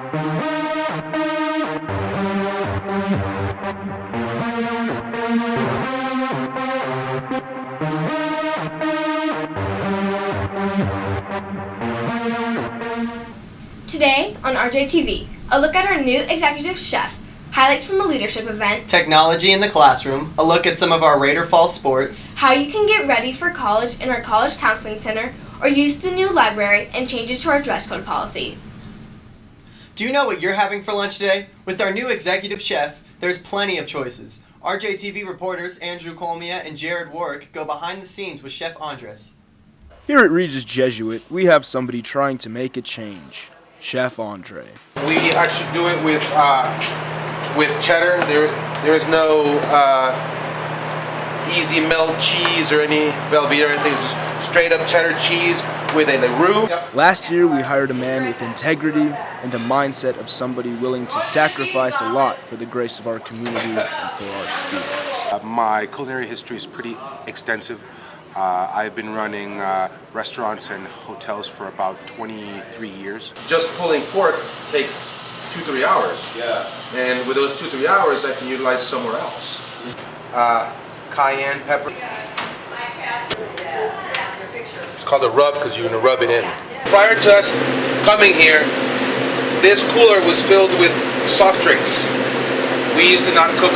Today on RJTV, a look at our new executive chef, highlights from a leadership event, technology in the classroom, a look at some of our Raider Fall sports, how you can get ready for college in our college counseling center, or use the new library and changes to our dress code policy. Do you know what you're having for lunch today? With our new executive chef, there's plenty of choices. RJTV reporters Andrew Colmia and Jared Warwick go behind the scenes with Chef Andres. Here at Regis Jesuit, we have somebody trying to make a change. Chef Andre. We actually do it with cheddar. There is no easy melt cheese or any Velveeta or anything. It's just straight up cheddar cheese with a roux. Last year we hired a man with integrity and a mindset of somebody willing to sacrifice a lot for the grace of our community and for our students. My culinary history is pretty extensive. I've been running restaurants and hotels for about 23 years. Just pulling pork takes 2-3 hours. Yeah. And with those 2-3 hours, I can utilize somewhere else. Cayenne pepper. It's called a rub because you're going to rub it in. Prior to us coming here, this cooler was filled with soft drinks. We used to not cook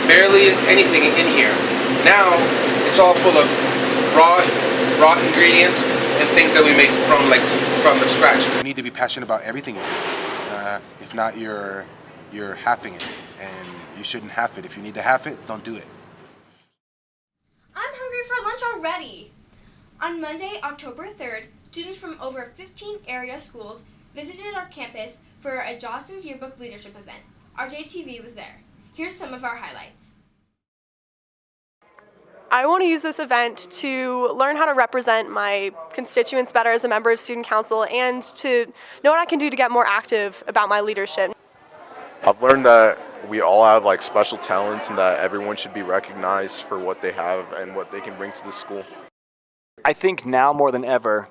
barely anything in here. Now, it's all full of raw ingredients and things that we make from the scratch. You need to be passionate about everything you do. If not, you're halving it, and you shouldn't half it. If you need to half it, don't do it. I'm hungry for lunch already. On Monday, October 3rd, students from over 15 area schools visited our campus for a Jostens Yearbook Leadership event. RJTV was there. Here's some of our highlights. I want to use this event to learn how to represent my constituents better as a member of student council and to know what I can do to get more active about my leadership. I've learned that we all have special talents and that everyone should be recognized for what they have and what they can bring to the school. I think now more than ever,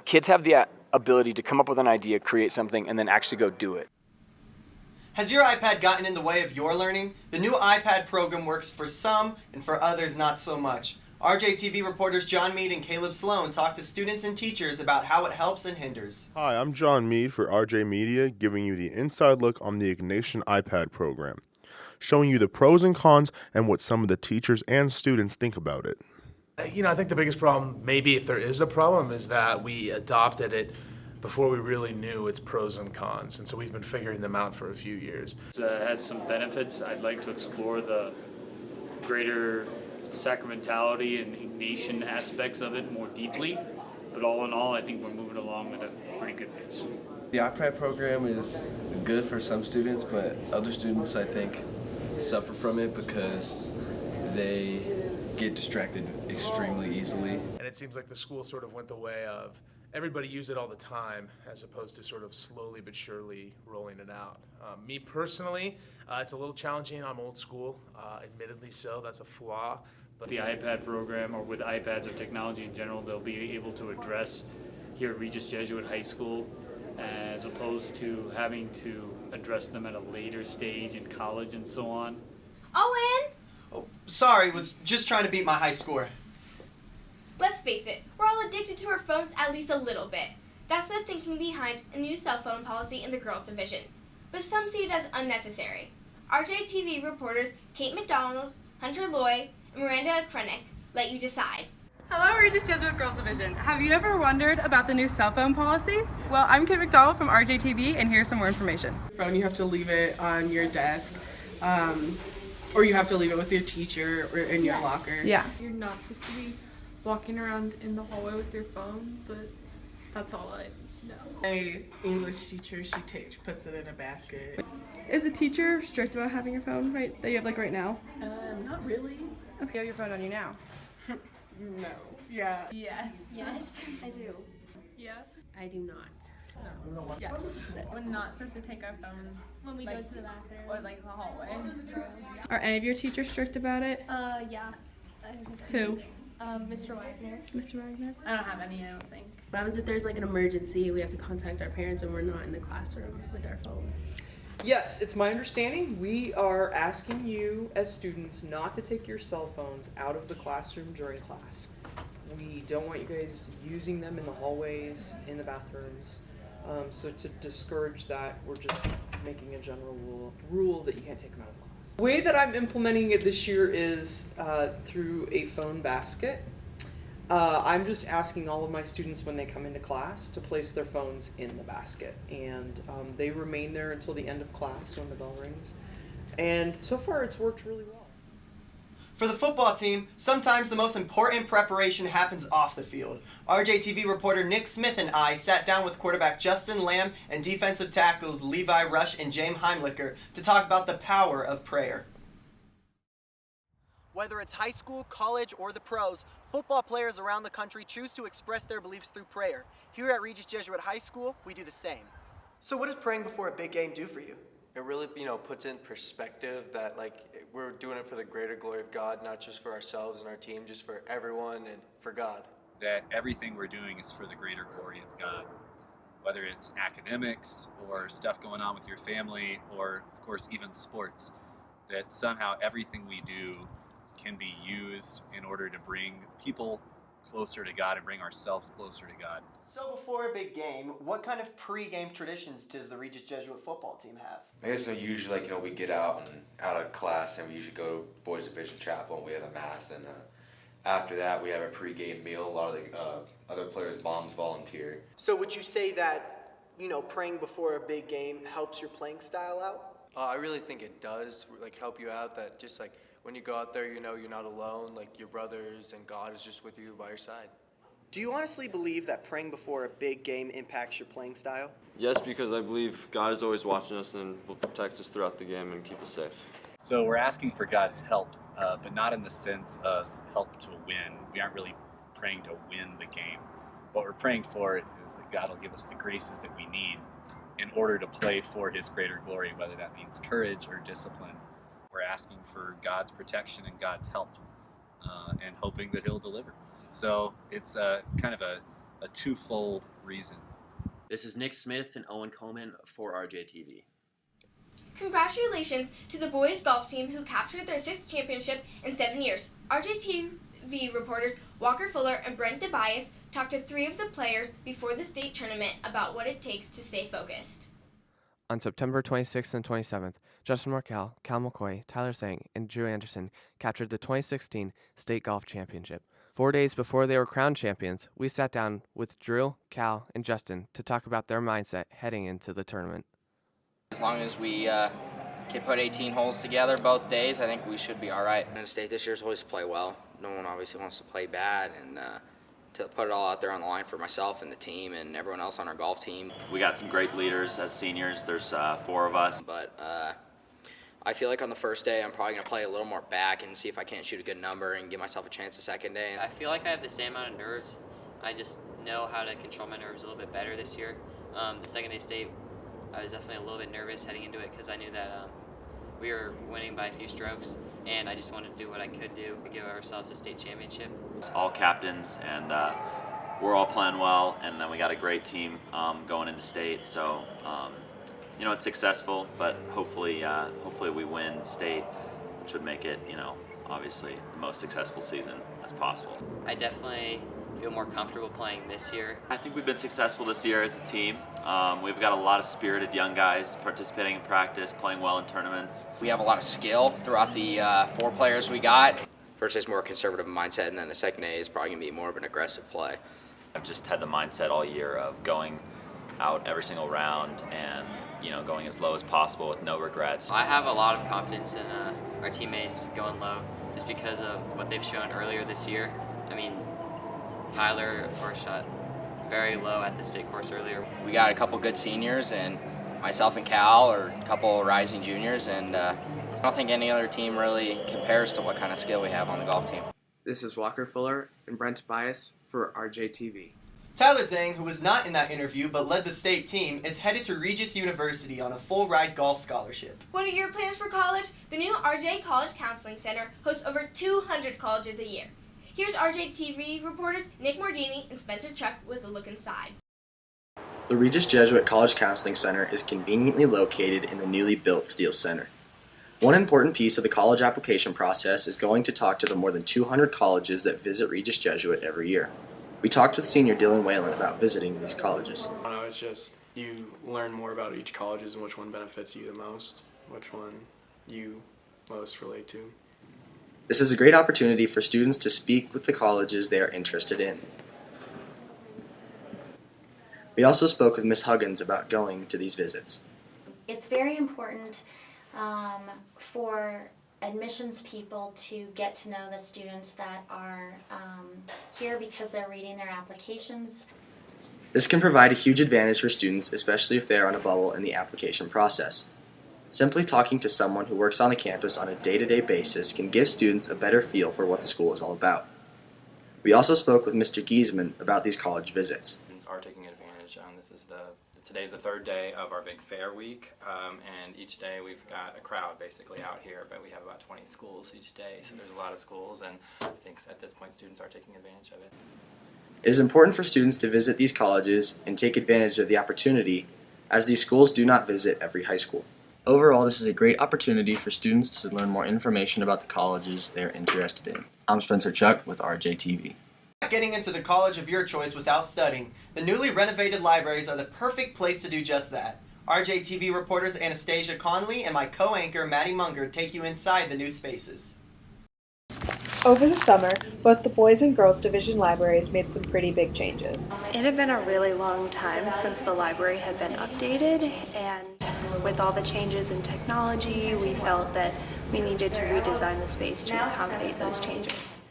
kids have the ability to come up with an idea, create something, and then actually go do it. Has your iPad gotten in the way of your learning? The new iPad program works for some and for others not so much. RJTV reporters John Mead and Caleb Sloan talk to students and teachers about how it helps and hinders. Hi, I'm John Mead for RJ Media, giving you the inside look on the Ignatian iPad program, showing you the pros and cons and what some of the teachers and students think about it. I think the biggest problem, maybe if there is a problem, is that we adopted it before we really knew its pros and cons, and so we've been figuring them out for a few years. It has some benefits. I'd like to explore the greater sacramentality and Ignatian aspects of it more deeply, but all in all, I think we're moving along at a pretty good pace. The iPad program is good for some students, but other students, I think, suffer from it because they get distracted extremely easily. And it seems like the school sort of went the way of everybody use it all the time as opposed to sort of slowly but surely rolling it out. Me personally, it's a little challenging. I'm old school, admittedly so. That's a flaw. But the iPad program, or with iPads or technology in general, they'll be able to address here at Regis Jesuit High School as opposed to having to address them at a later stage in college and so on. Owen! Oh, sorry, was just trying to beat my high score. Let's face it, we're all addicted to our phones at least a little bit. That's the thinking behind a new cell phone policy in the girls' division. But some see it as unnecessary. RJTV reporters Kate McDonald, Hunter Loy, and Miranda Krennick let you decide. Hello, Regis Jesuit Girls Division. Have you ever wondered about the new cell phone policy? Well, I'm Kate McDonald from RJTV, and here's some more information. Phone, you have to leave it on your desk, or you have to leave it with your teacher or in your locker. Yeah. You're not supposed to be walking around in the hallway with your phone, but that's all I know. My English teacher, she puts it in a basket. Is the teacher strict about having your phone that you have right now? Not really. Okay, you have your phone on you now. No. Yeah. Yes. Yes, I do. Yes. I do not. No. Yes. We're not supposed to take our phones when we go to the bathroom or the hallway. True. Are any of your teachers strict about it? Yeah. Who? Mr. Wagner. Mr. Wagner? I don't have any, I don't think. What happens if there's like an emergency, we have to contact our parents and we're not in the classroom with our phone? Yes, it's my understanding we are asking you as students not to take your cell phones out of the classroom during class. We don't want you guys using them in the hallways, in the bathrooms. So to discourage that, we're just making a general rule that you can't take them out of the class. The way that I'm implementing it this year is through a phone basket. I'm just asking all of my students when they come into class to place their phones in the basket, and they remain there until the end of class when the bell rings. And so far it's worked really well. For the football team, sometimes the most important preparation happens off the field. RJTV reporter Nick Smith and I sat down with quarterback Justin Lamb and defensive tackles Levi Rush and James Heimlicher to talk about the power of prayer. Whether it's high school, college, or the pros, football players around the country choose to express their beliefs through prayer. Here at Regis Jesuit High School, we do the same. So what does praying before a big game do for you? It really, puts in perspective that we're doing it for the greater glory of God, not just for ourselves and our team, just for everyone and for God. That everything we're doing is for the greater glory of God. Whether it's academics or stuff going on with your family or, of course, even sports, that somehow everything we do can be used in order to bring people closer to God and bring ourselves closer to God. So before a big game, what kind of pre-game traditions does the Regis Jesuit football team have? I guess usually, we get out of class and we usually go to Boys Division Chapel and we have a mass, and after that we have a pre-game meal. A lot of the other players' moms volunteer. So would you say that, praying before a big game helps your playing style out? I really think it does, help you out, that just when you go out there, you're not alone, your brothers and God is just with you by your side. Do you honestly believe that praying before a big game impacts your playing style? Yes, because I believe God is always watching us and will protect us throughout the game and keep us safe. So we're asking for God's help, but not in the sense of help to win. We aren't really praying to win the game. What we're praying for is that God will give us the graces that we need in order to play for His greater glory, whether that means courage or discipline. We're asking for God's protection and God's help, and hoping that He'll deliver. So it's kind of a twofold reason. This is Nick Smith and Owen Coleman for RJTV. Congratulations to the boys golf team who captured their 6th championship in 7 years. RJTV reporters Walker Fuller and Brent DeBias talked to 3 of the players before the state tournament about what it takes to stay focused. On September 26th and 27th, Justin Markell, Cal McCoy, Tyler Sang, and Drew Anderson captured the 2016 State Golf Championship. 4 days before they were crowned champions, we sat down with Drew, Cal, and Justin to talk about their mindset heading into the tournament. As long as we can put 18 holes together both days, I think we should be all right. And the state this year is always to play well. No one obviously wants to play bad, and to put it all out there on the line for myself and the team and everyone else on our golf team. We got some great leaders as seniors. There's 4 of us. But I feel like on the first day I'm probably going to play a little more back and see if I can't shoot a good number and give myself a chance the second day. I feel like I have the same amount of nerves. I just know how to control my nerves a little bit better this year. The second day state, I was definitely a little bit nervous heading into it because I knew that we were winning by a few strokes, and I just wanted to do what I could do to give ourselves a state championship. All captains, and we're all playing well, and then we got a great team going into state. So, it's successful, but hopefully we win state, which would make it, obviously the most successful season as possible. I definitely feel more comfortable playing this year. I think we've been successful this year as a team. We've got a lot of spirited young guys participating in practice, playing well in tournaments. We have a lot of skill throughout the 4 players we got. First day is more conservative mindset, and then the second day is probably going to be more of an aggressive play. I've just had the mindset all year of going out every single round and going as low as possible with no regrets. I have a lot of confidence in our teammates going low just because of what they've shown earlier this year. I mean, Tyler, of course, shot very low at the state course earlier. We got a couple good seniors, and myself and Cal are a couple rising juniors, and I don't think any other team really compares to what kind of skill we have on the golf team. This is Walker Fuller and Brent Bias for RJTV. Tyler Zhang, who was not in that interview but led the state team, is headed to Regis University on a full-ride golf scholarship. What are your plans for college? The new RJ College Counseling Center hosts over 200 colleges a year. Here's RJTV reporters Nick Mordini and Spencer Chuck with a look inside. The Regis Jesuit College Counseling Center is conveniently located in the newly built Steele Center. One important piece of the college application process is going to talk to the more than 200 colleges that visit Regis Jesuit every year. We talked with senior Dylan Whalen about visiting these colleges. It's just you learn more about each college and which one benefits you the most, which one you most relate to. This is a great opportunity for students to speak with the colleges they are interested in. We also spoke with Ms. Huggins about going to these visits. It's very important for admissions people to get to know the students that are here because they're reading their applications. This can provide a huge advantage for students, especially if they are on a bubble in the application process. Simply talking to someone who works on the campus on a day-to-day basis can give students a better feel for what the school is all about. We also spoke with Mr. Giesman about these college visits. Are taking advantage. Today's the third day of our big fair week, and each day we've got a crowd basically out here, but we have about 20 schools each day, so there's a lot of schools, and I think at this point students are taking advantage of it. It is important for students to visit these colleges and take advantage of the opportunity, as these schools do not visit every high school. Overall, this is a great opportunity for students to learn more information about the colleges they're interested in. I'm Spencer Chuck with RJTV. Getting into the college of your choice without studying, the newly renovated libraries are the perfect place to do just that. RJTV reporters Anastasia Conley and my co-anchor Maddie Munger take you inside the new spaces. Over the summer, both the boys and girls division libraries made some pretty big changes. It had been a really long time since the library had been updated, and with all the changes in technology, we felt that we needed to redesign the space to accommodate those changes.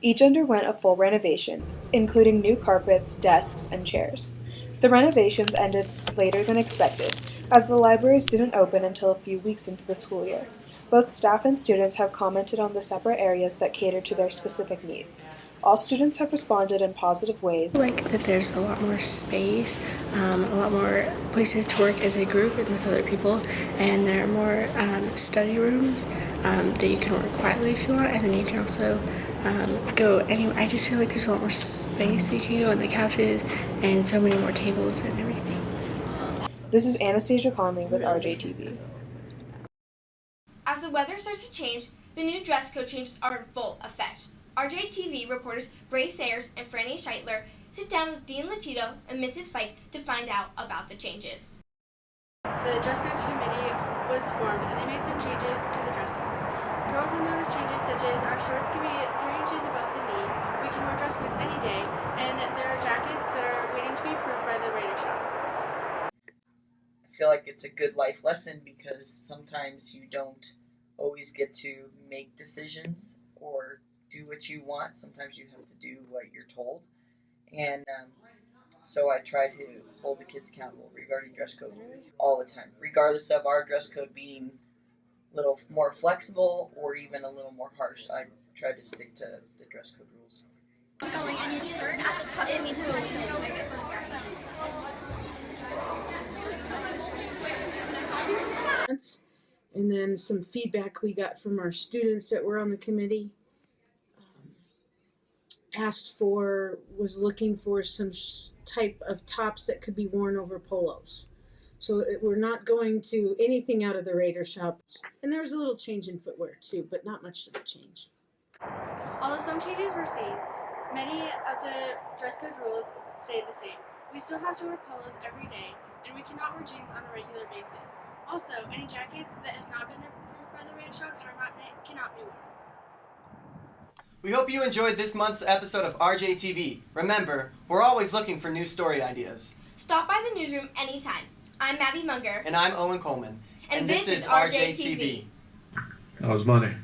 Each underwent a full renovation, including new carpets, desks, and chairs. The renovations ended later than expected, as the libraries didn't open until a few weeks into the school year. Both staff and students have commented on the separate areas that cater to their specific needs. All students have responded in positive ways. I like that there's a lot more space, a lot more places to work as a group and with other people, and there are more study rooms that you can work quietly if you want, and then you can also go anywhere. I just feel like there's a lot more space you can go on the couches and so many more tables and everything. This is Anastasia Conley with RJTV. As the weather starts to change, the new dress code changes are in full effect. RJTV reporters Bray Sayers and Franny Scheitler sit down with Dean Latito and Mrs. Fike to find out about the changes. The dress code committee was formed and they made some changes to the dress code. Girls have noticed changes such as our shorts can be 3 inches above the knee, we can wear dress boots any day, and there are jackets that are waiting to be approved by the Raider Shop. I feel like it's a good life lesson because sometimes you don't always get to make decisions or do what you want. Sometimes you have to do what you're told. And so I try to hold the kids accountable regarding dress code all the time, regardless of our dress code being a little more flexible or even a little more harsh. I try to stick to the dress code rules. And then some feedback we got from our students that were on the committee. Was looking for some type of tops that could be worn over polos. So we're not going to anything out of the Raider Shop. And there was a little change in footwear too, but not much of a change. Although some changes were seen, many of the dress code rules stayed the same. We still have to wear polos every day, and we cannot wear jeans on a regular basis. Also, any jackets that have not been approved by the Raider Shop and are not knit cannot be worn. We hope you enjoyed this month's episode of RJTV. Remember, we're always looking for new story ideas. Stop by the newsroom anytime. I'm Maddie Munger. And I'm Owen Coleman. And this is RJTV. That was money.